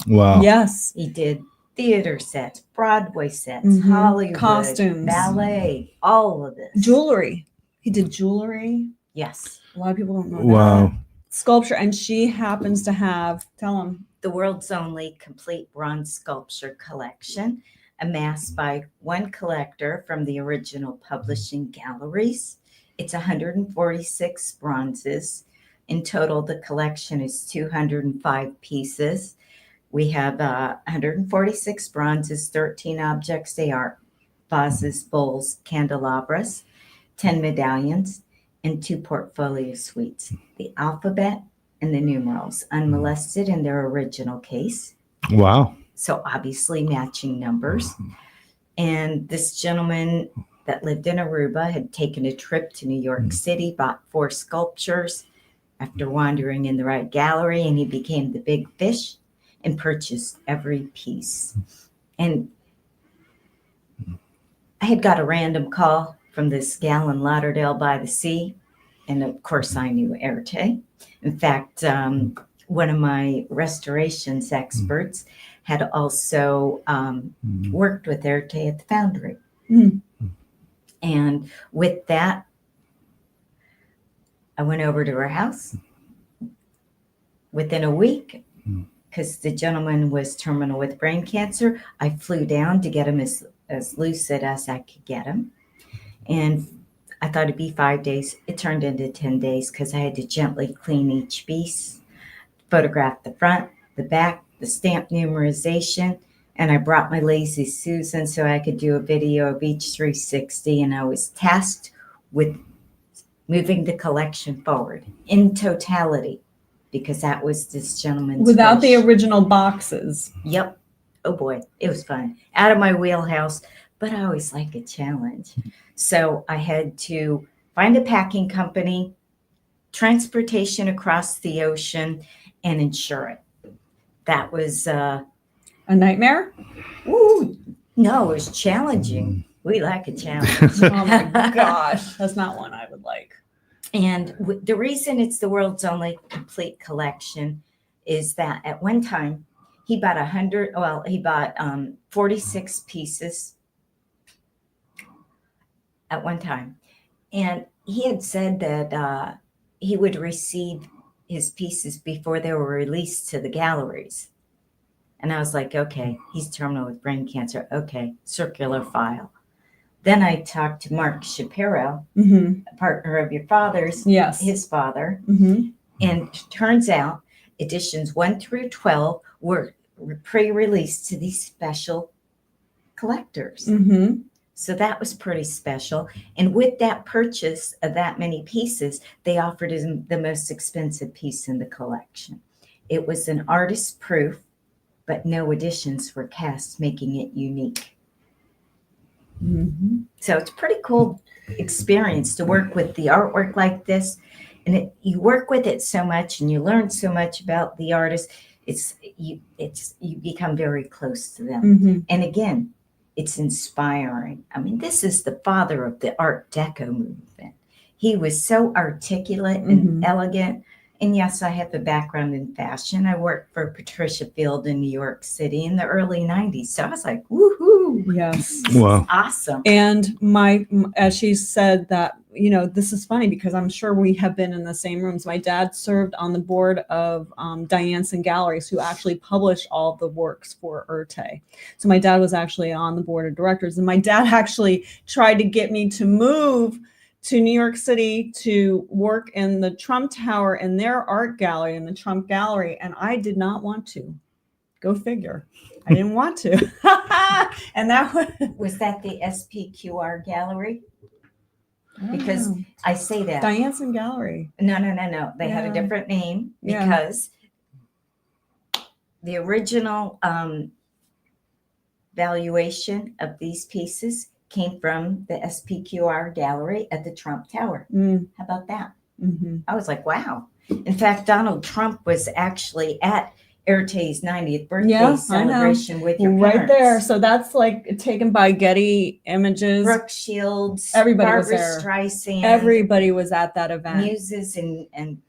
Wow. Yes. He did theater sets, Broadway sets, Mhm. Hollywood, Costumes. ballet, all of this. Jewelry. He did jewelry. Yes. A lot of people don't know Wow. that. Sculpture. And she happens to have, tell them. The world's only complete bronze sculpture collection, amassed by one collector from the original publishing galleries. It's 146 bronzes. In total, the collection is 205 pieces. We have 146 bronzes, 13 objects they are vases, bowls, candelabras, 10 medallions, and 2 portfolio suites. The alphabet and the numerals, unmolested in their original case. Wow. So obviously matching numbers. And this gentleman that lived in Aruba had taken a trip to New York City, bought 4 sculptures after wandering in the right gallery, and he became the big fish and purchased every piece. And I had got a random call from this gal in Lauderdale by the Sea, and of course I knew Erte. In fact, one of my restorations experts had also worked with Erte at the Foundry. Mm. And with that, I went over to her house. Within a week, because the gentleman was terminal with brain cancer, I flew down to get him as lucid as I could get him. And I thought it'd be 5 days. It turned into 10 days because I had to gently clean each piece, photograph the front, the back, the stamp numerization, and I brought my Lazy Susan so I could do a video of each 360, and I was tasked with moving the collection forward in totality because that was this gentleman's Without the wish. original boxes. Yep. Oh boy, it was fun. Out of my wheelhouse, but I always like a challenge. So I had to find a packing company, transportation across the ocean, and insure it. That was A nightmare? no, it was challenging. We like a challenge. Oh my gosh. That's not one I would like. And the reason it's the world's only complete collection is that at one time he bought 46 pieces at one time. And he had said that he would receive his pieces before they were released to the galleries. And I was like, okay, he's terminal with brain cancer. Okay, circular file. Then I talked to Mark Shapiro, a partner of your father's, Yes. his father. Mm-hmm. And turns out editions 1 through 12 were pre-released to these special collectors. Mm-hmm. So that was pretty special. And with that purchase of that many pieces, they offered him the most expensive piece in the collection. It was an artist proof, but no additions were cast, making it unique. Mm-hmm. So it's a pretty cool experience to work with the artwork like this. And you work with it so much and you learn so much about the artist. You become very close to them. Mm-hmm. And again, it's inspiring. I mean, this is the father of the Art Deco movement. He was so articulate and elegant And yes, I have a background in fashion. I worked for Patricia Field in New York City in the early 90s. So I was like, woohoo. Yes. This Wow. is awesome. And as she said that, this is funny because I'm sure we have been in the same rooms. My dad served on the board of Diane's and Galleries, who actually published all the works for Erte. So my dad was actually on the board of directors, and my dad actually tried to get me to move to New York City to work in the Trump Tower and their art gallery in the Trump Gallery. And I did not want to. Go figure. I didn't want to. And that was that the SPQR gallery? Because I say that. Diane's and Gallery. No. They had a different name because the original valuation of these pieces came from the SPQR gallery at the Trump Tower. How about that? Mm-hmm. I was like, wow. In fact, Donald Trump was actually at Erte's 90th birthday celebration with your right parents. there. So that's like taken by Getty Images. Brooke Shields, everybody Barbara was there. Streisand. Everybody was at that event. Muses and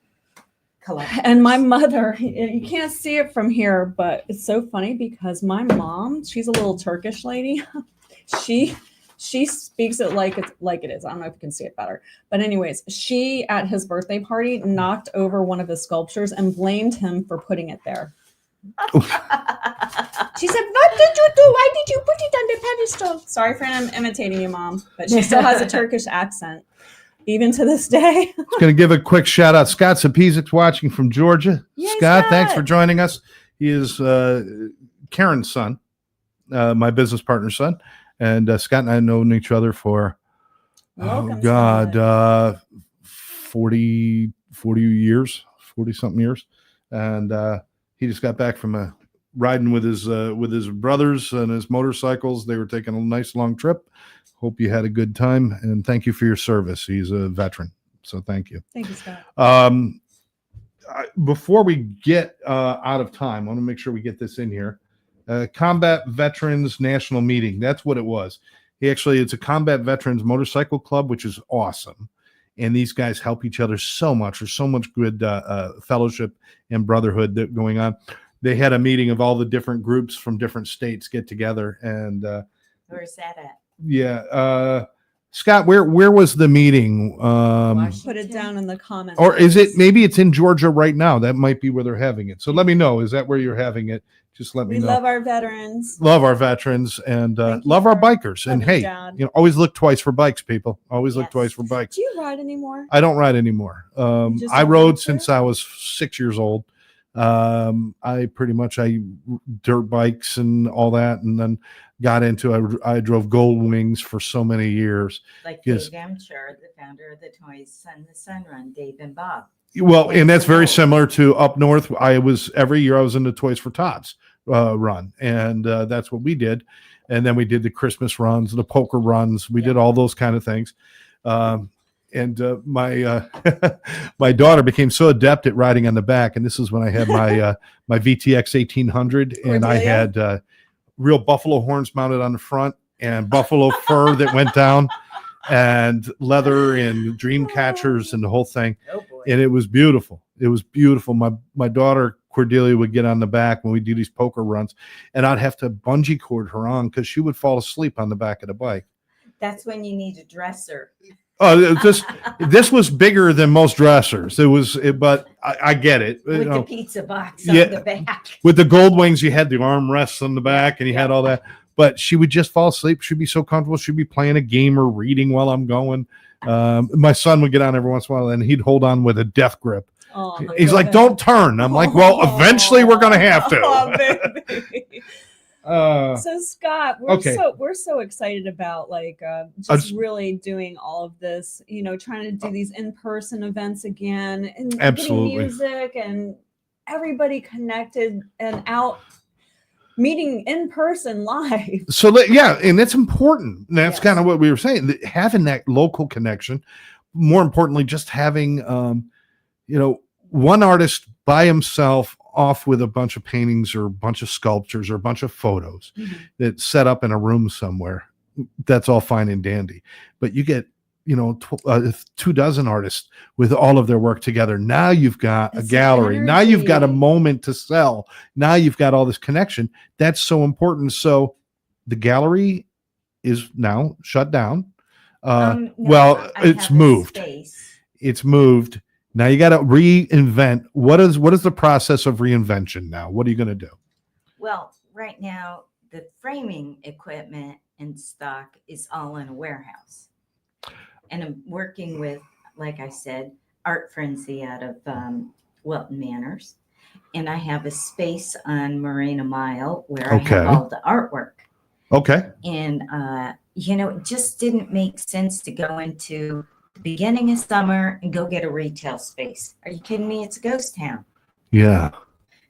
collectors. And my mother, you can't see it from here, but it's so funny because my mom, she's a little Turkish lady. She speaks it like it is. I don't know if you can see it better. But anyways, she, at his birthday party, knocked over one of his sculptures and blamed him for putting it there. She said, "What did you do? Why did you put it on the pedestal?" Sorry for imitating you, Mom. But she still has a Turkish accent, even to this day. Just going to give a quick shout out. Scott Sapizik's watching from Georgia. Yay, Scott, Scott, thanks for joining us. He is Karen's son, my business partner's son. And Scott and I have known each other for, Welcome, 40 years, 40-something years. And he just got back from riding with his brothers and his motorcycles. They were taking a nice long trip. Hope you had a good time. And thank you for your service. He's a veteran. So thank you. Thank you, Scott. Before we get out of time, I want to make sure we get this in here. Combat Veterans National Meeting. That's what it was. It's a Combat Veterans Motorcycle Club, which is awesome. And these guys help each other so much. There's so much good fellowship and brotherhood that going on. They had a meeting of all the different groups from different states get together. And where's that at? Yeah. Scott, where was the meeting? Put it down in the comments. Or is it, maybe it's in Georgia right now? That might be where they're having it. So let me know. Is that where you're having it? Just let me know. We love our veterans. Love our veterans and love our bikers. And hey, always look twice for bikes, people. Always look twice for bikes. Do you ride anymore? I don't ride anymore. I rode since I was 6 years old. I dirt bikes and all that, and then got into I drove Gold Wings for so many years. Like Dave Amchur, the founder of the Toys Sun the Sun Run, Dave and Bob. Well, and that's very similar to up north. Every year I was in the Toys for Tots run, and that's what we did. And then we did the Christmas runs, the poker runs. We did all those kind of things. And my daughter became so adept at riding on the back, and this is when I had my VTX 1800, and I had real buffalo horns mounted on the front and buffalo fur that went down, and leather and dream catchers and the whole thing. Oh boy. And it was beautiful. It was beautiful. My daughter Cordelia would get on the back when we do these poker runs, and I'd have to bungee cord her on because she would fall asleep on the back of the bike. That's when you need a dresser. This was bigger than most dressers. But I get it. With the pizza box on the back. With the Gold Wings, you had the armrests on the back, and you had all that. But she would just fall asleep. She'd be so comfortable. She'd be playing a game or reading while I'm going. My son would get on every once in a while, and he'd hold on with a death grip. Oh, he's like, "Don't turn." I'm like, "Well, eventually we're going to have to." Oh, baby. So Scott, we're so excited about really doing all of this, trying to do these in-person events again, and getting music and everybody connected and out meeting in person live. So and that's important. That's kind of what we were saying, having that local connection. More importantly, just having one artist by himself off with a bunch of paintings or a bunch of sculptures or a bunch of photos that's set up in a room somewhere. That's all fine and dandy. But you get 2 dozen artists with all of their work together. Now you've got a It's gallery. Now you've got a energy. moment to sell. Now you've got all this connection. That's so important. So the gallery is now shut down. No, Well, I it's have a moved. space. It's moved. Now you got to reinvent. What is the process of reinvention now? What are you going to do? Well, right now, the framing equipment and stock is all in a warehouse. And I'm working with, like I said, Art Frenzy out of Wilton Manors. And I have a space on Marina Mile where I Okay. have all the artwork. Okay. And, it just didn't make sense to go into the beginning of summer and go get a retail space. Are you kidding me? It's a ghost town. Yeah.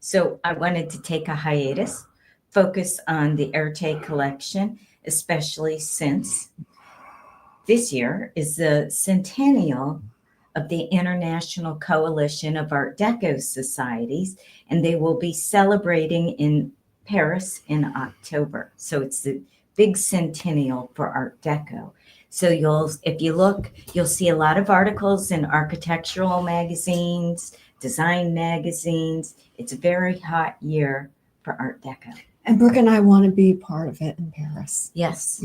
So I wanted to take a hiatus, focus on the Erte collection, especially since this year is the centennial of the International Coalition of Art Deco Societies, and they will be celebrating in Paris in October. So it's the big centennial for Art Deco. So if you look, you'll see a lot of articles in architectural magazines, design magazines. It's a very hot year for Art Deco. And Brooke and I want to be part of it in Paris. Yes.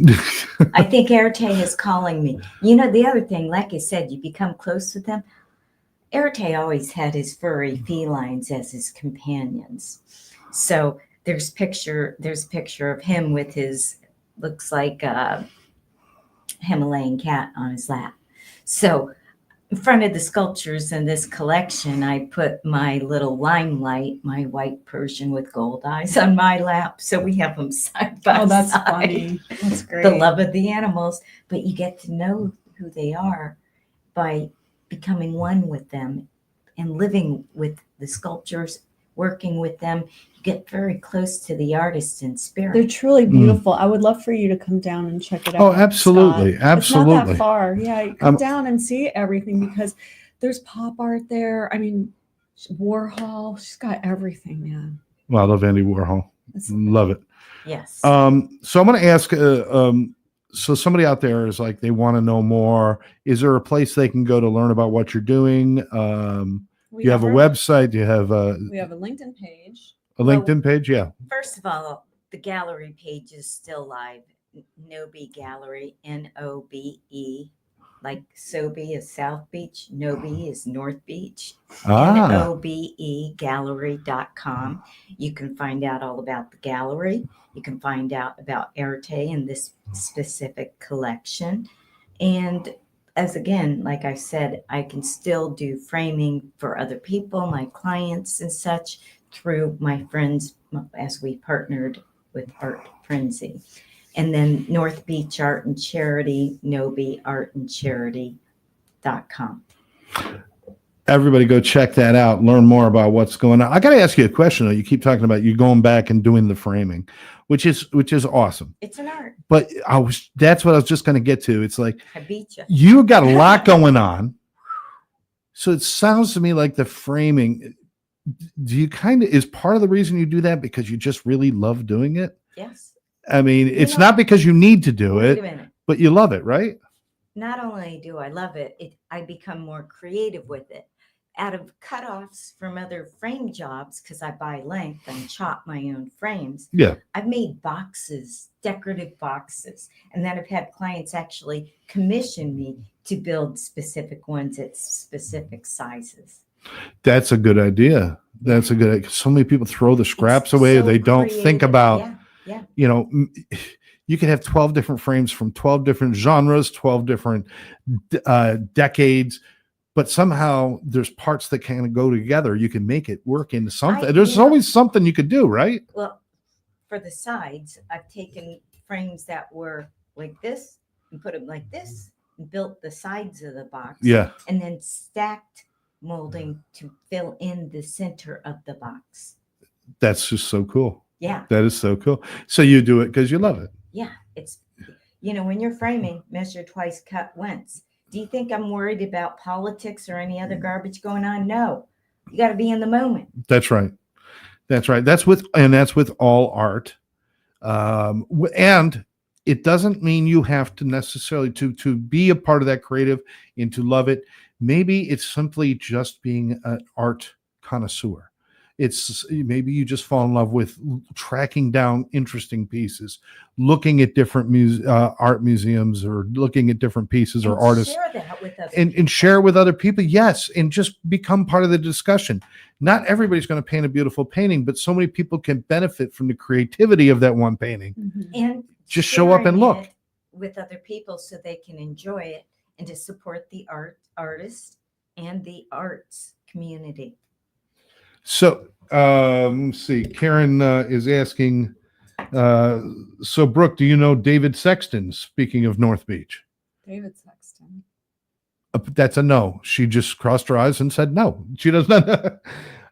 I think Erte is calling me. The other thing, like I said, you become close with them. Erte always had his furry felines as his companions. So there's a picture of him with his, looks like a Himalayan cat on his lap. So in front of the sculptures in this collection, I put my little limelight, my white Persian with gold eyes on my lap. So we have them side by Oh, that's side. funny. That's great. The love of the animals, but you get to know who they are by becoming one with them and living with the sculptures, working with them. You get very close to the artist in They're spirit. truly beautiful. I would love for you to come down and check it out. Oh, absolutely. Scott. It's not Absolutely. that far. Yeah, come down and see everything because there's pop art there. I mean, Warhol, she's got everything, man. Well, I love Andy Warhol. Love it. Yes. So I'm going to ask, so somebody out there is like, they want to know more. Is there a place they can go to learn about what you're doing? We You have a our- website? Do you have We have a LinkedIn page. a LinkedIn page? Yeah. First of all, the gallery page is still live. Nobe Gallery, Nobe, like Sobe is South Beach, Nobe is North Beach. Nobe gallery.com. You can find out all about the gallery. You can find out about Erte and this specific collection. And like I said, I can still do framing for other people, my clients and such, through my friends as we partnered with Art Frenzy. And then North Beach Art and Charity, nobeartandcharity.com. Everybody go check that out. Learn more about what's going on. I got to ask you a question though. You keep talking about you going back and doing the framing, which is awesome. It's an art. But that's what I was just going to get to. It's like, I beat you. you got a lot going on. So it sounds to me like the framing, do you is part of the reason you do that because you just really love doing it? Yes. I mean, it's not because you need to do Wait a it, minute. but you love it, right? Not only do I love it, I become more creative with it. Out of cutoffs from other frame jobs, because I buy length and chop my own frames. Yeah. I've made boxes, decorative boxes, and then I've had clients actually commission me to build specific ones at specific sizes. That's a good idea. That's a good idea. So many people throw the scraps It's away. so They don't think creative. about, Yeah. you could have 12 different frames from 12 different genres, 12 different decades, but somehow there's parts that kind of go together. You can make it work into something. There's always something you could do, right? Well, for the sides, I've taken frames that were like this and put them like this and built the sides of the box. Yeah. And then stacked molding to fill in the center of the box. That's just so cool. Yeah. That is so cool. So you do it because you love it. Yeah. It's, when you're framing, measure twice, cut once. Do you think I'm worried about politics or any other garbage going on? No. You got to be in the moment. That's right. That's right. That's with all art. And It doesn't mean you have to necessarily to be a part of that creative and to love it. Maybe it's simply just being an art connoisseur. It's maybe you just fall in love with tracking down interesting pieces, looking at different art museums, or looking at different pieces or artists, share that with other and people. share with other people. Yes, and just become part of the discussion. Not everybody's going to paint a beautiful painting, but so many people can benefit from the creativity of that one painting. And Just show up and sharing look. it with other people so they can enjoy it, and to support the artist and the arts community. So let's see. Karen is asking, so Brooke, do you know David Sexton, speaking of North Beach? David Sexton. That's a no. She just crossed her eyes and said no. She does not.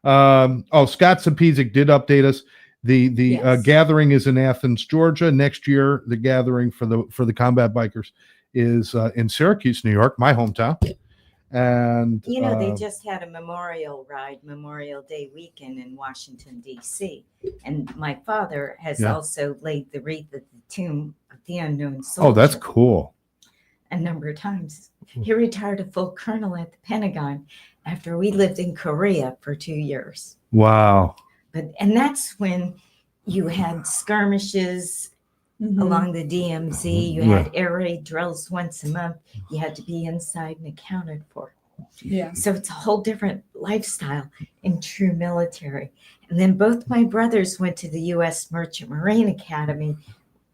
Scott Sapizic did update us. The Yes. gathering is in Athens, Georgia. Next year, the gathering for the combat bikers is in Syracuse, New York, my hometown. And They just had a Memorial Day weekend in Washington, D.C. And my father has also laid the wreath at the tomb of the unknown soldier. oh, that's cool. A number of times. He retired a full colonel at the Pentagon after we lived in Korea for 2 years. Wow. And that's when you had skirmishes along the DMZ. You had air raid drills once a month. You had to be inside and accounted for. Yeah. So it's a whole different lifestyle in true military. And then both my brothers went to the U.S. Merchant Marine Academy.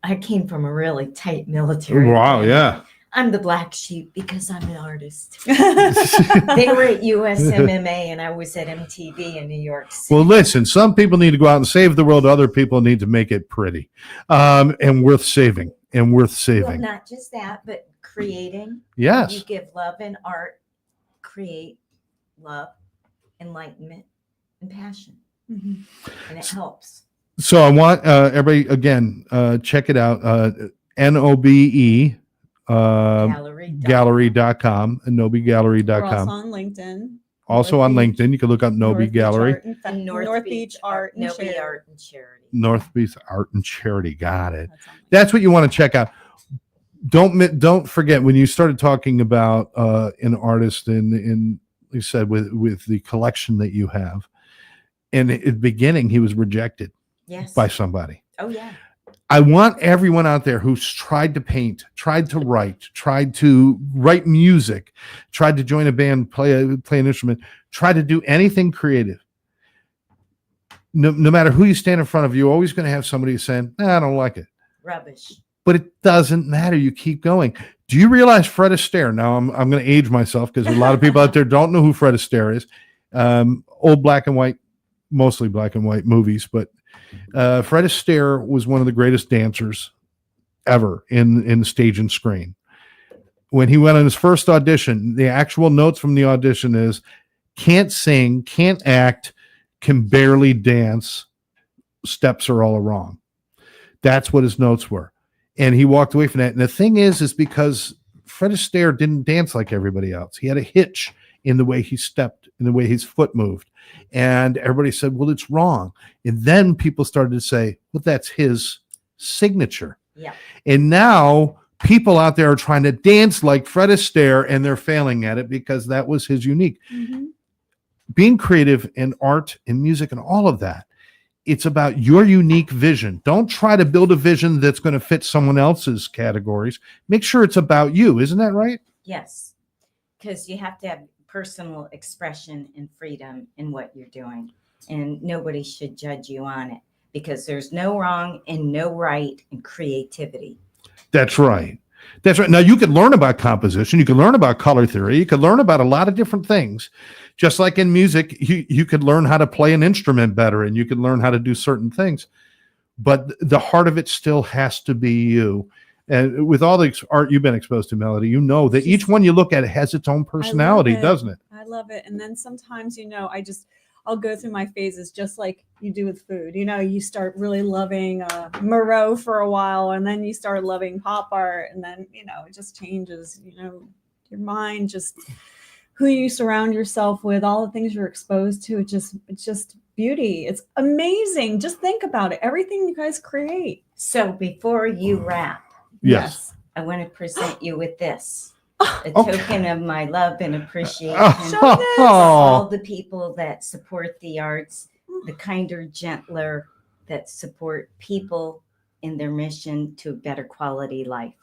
I came from a really tight military. Wow. family. Yeah. I'm the black sheep because I'm an artist. They were at USMMA and I was at MTV in New York City. Well, listen, some people need to go out and save the world. Other people need to make it pretty, and worth saving. Well, not just that, but creating. Yes. You give love and art, create love, enlightenment, and passion. And it helps. So I want everybody, again, check it out. NOBE gallery.com and We're nobegallery.com. also on LinkedIn. Also on LinkedIn, you can look up Nobe North Beach Gallery. Art and North Beach Art and Nobe Charity. Art and Charity. North Beach Art and Charity. Got it. That's on LinkedIn. That's what you want to check out. Don't forget, when you started talking about an artist in you said with the collection that you have, and at the beginning he was rejected Yes. by somebody. Oh, yeah. I want everyone out there who's tried to paint, tried to write music, tried to join a band, play an instrument, try to do anything creative. No matter who you stand in front of, you're always going to have somebody who's saying, I don't like it. Rubbish. But it doesn't matter. You keep going. Do you realize Fred Astaire? Now I'm going to age myself because a lot of people out there don't know who Fred Astaire is. Old black and white, mostly black and white movies, but Fred Astaire was one of the greatest dancers ever in stage and screen. When he went on his first audition, the actual notes from the audition is can't sing, can't act, can barely dance, steps are all wrong. That's what his notes were. And he walked away from that. And the thing is because Fred Astaire didn't dance like everybody else. He had a hitch in the way he stepped, in the way his foot moved. And everybody said, well, it's wrong. And then people started to say, well, that's his signature. Yeah. And now people out there are trying to dance like Fred Astaire, and they're failing at it because that was his unique. Being creative in art and music and all of that, it's about your unique vision. Don't try to build a vision that's going to fit someone else's categories. Make sure it's about you. Isn't that right? Yes. Because you have to have personal expression and freedom in what you're doing. And nobody should judge you on it because there's no wrong and no right in creativity. That's right. That's right. Now, you can learn about composition. You can learn about color theory. You can learn about a lot of different things. Just like in music, you could learn how to play an instrument better and you can learn how to do certain things. But the heart of it still has to be you. And with all the art you've been exposed to, Melody, you know that each one you look at has its own personality, doesn't it? I love it. And then sometimes, I'll go through my phases just like you do with food. You start really loving Moreau for a while, and then you start loving pop art, and then, it just changes, your mind, just who you surround yourself with, all the things you're exposed to. It's just beauty. It's amazing. Just think about it. Everything you guys create. So before you wrap, Yes. I want to present you with this. A Okay. token of my love and appreciation Oh. for all the people that support the arts, the kinder, gentler that support people in their mission to a better quality life.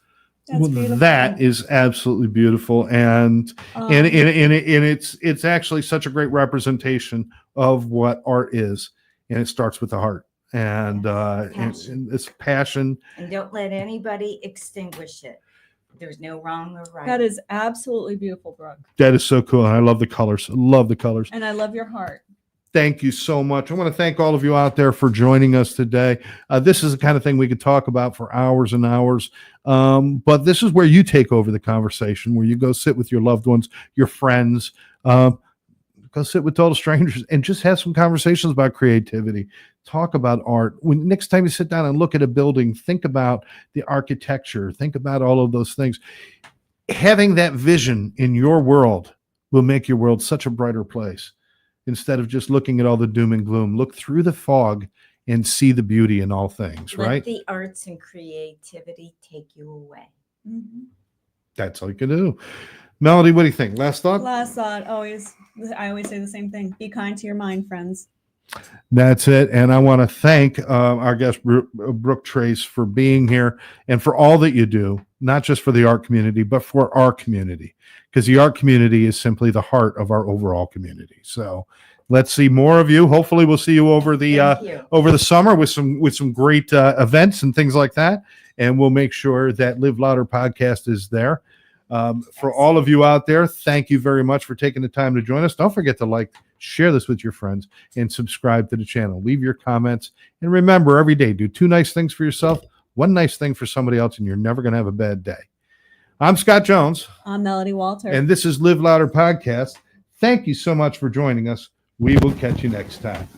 That's Well, beautiful. that is absolutely beautiful, and it's actually such a great representation of what art is, and it starts with the heart and Passion. it's passion. And don't let anybody extinguish it. There's no wrong or right. That is absolutely beautiful, Brooke. That is so cool, and I love the colors. Love the colors. And I love your heart. Thank you so much. I want to thank all of you out there for joining us today. This is the kind of thing we could talk about for hours and hours. But this is where you take over the conversation, where you go sit with your loved ones, your friends, go sit with total strangers and just have some conversations about creativity. Talk about art. When next time you sit down and look at a building, think about the architecture, think about all of those things. Having that vision in your world will make your world such a brighter place. Instead of just looking at all the doom and gloom, look through the fog and see the beauty in all things, Let right? the arts and creativity take you away. Mm-hmm. That's all you can do. Melody, what do you think? Last thought? Last thought, I always say the same thing. Be kind to your mind, friends. That's it. And I want to thank our guest, Brooke Trace, for being here and for all that you do, not just for the art community, but for our community, because the art community is simply the heart of our overall community. So let's see more of you. Hopefully we'll see you over the Thank you. over the summer with some great events and things like that. And we'll make sure that Live Louder podcast is there. For all of you out there, thank you very much for taking the time to join us. Don't forget to like, share this with your friends, and subscribe to the channel. Leave your comments. And remember, every day, do 2 nice things for yourself, 1 nice thing for somebody else, and you're never going to have a bad day. I'm Scott Jones. I'm Melodie Wolter. And this is Live Louder Podcast. Thank you so much for joining us. We will catch you next time.